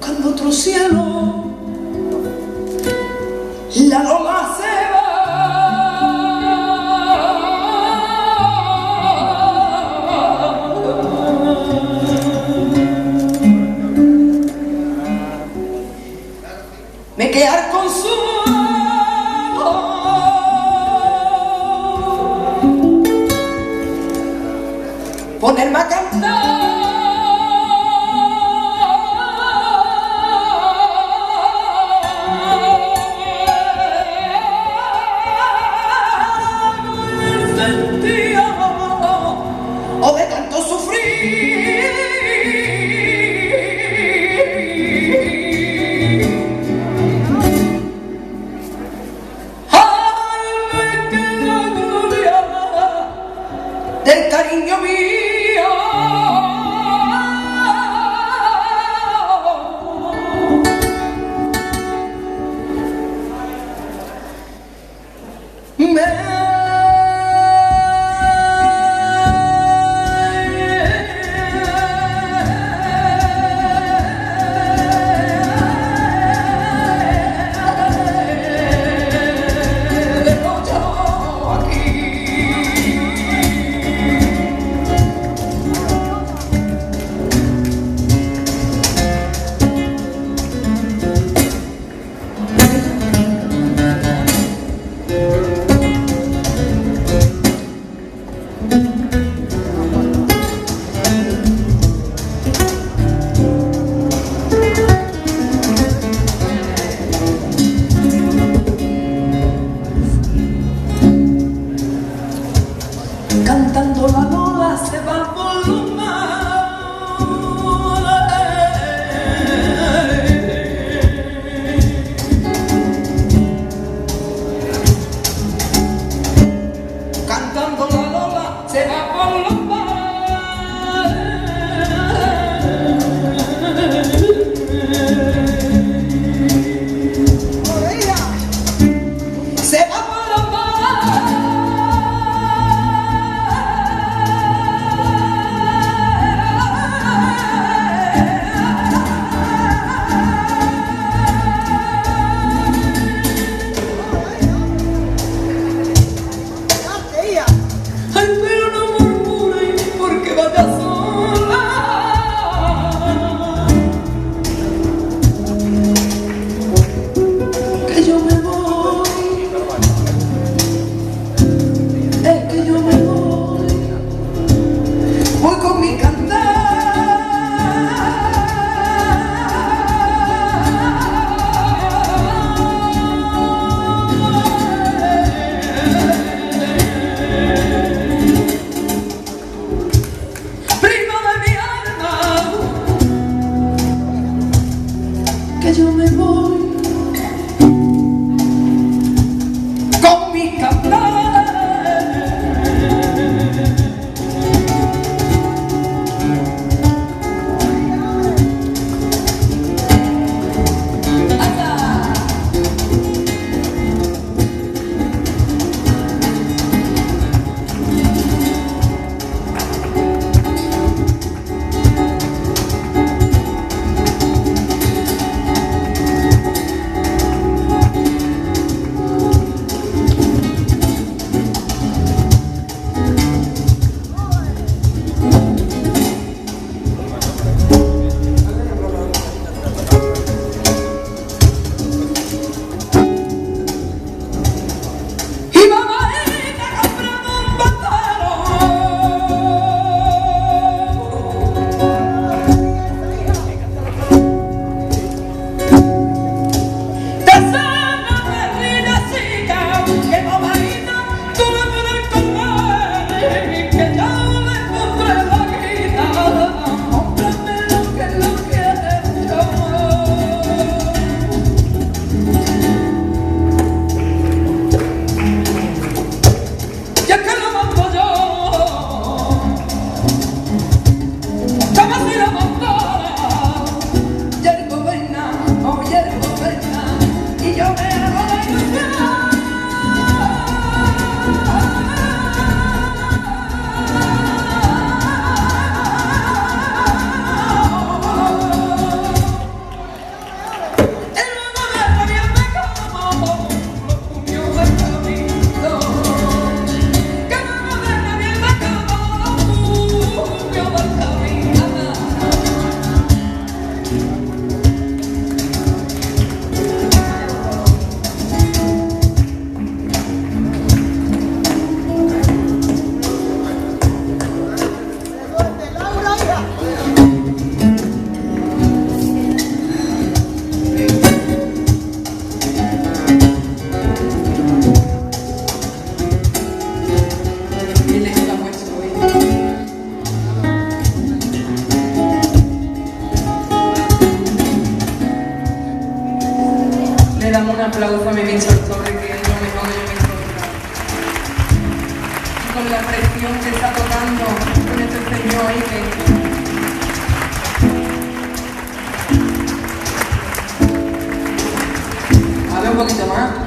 buscando otro cielo, la Lola se va. Me quedar con su ponerme a cantar. O de tanto sufrir, ay, me queda gloria del cariño mío. Cantando la Lola se va por los mares. Cantando la Lola se va por los mares. Se va por los mares. Ay, pero no murmuren porque vaya sola, que yo me voy, es que yo me voy con mi cantar. Que yo me voy con mi cantar. damos un aplauso a mi Víctor Torres, que es lo mejor de mi vida. Y con la presión que está tocando con este señor ahí que... A ver un poquito más.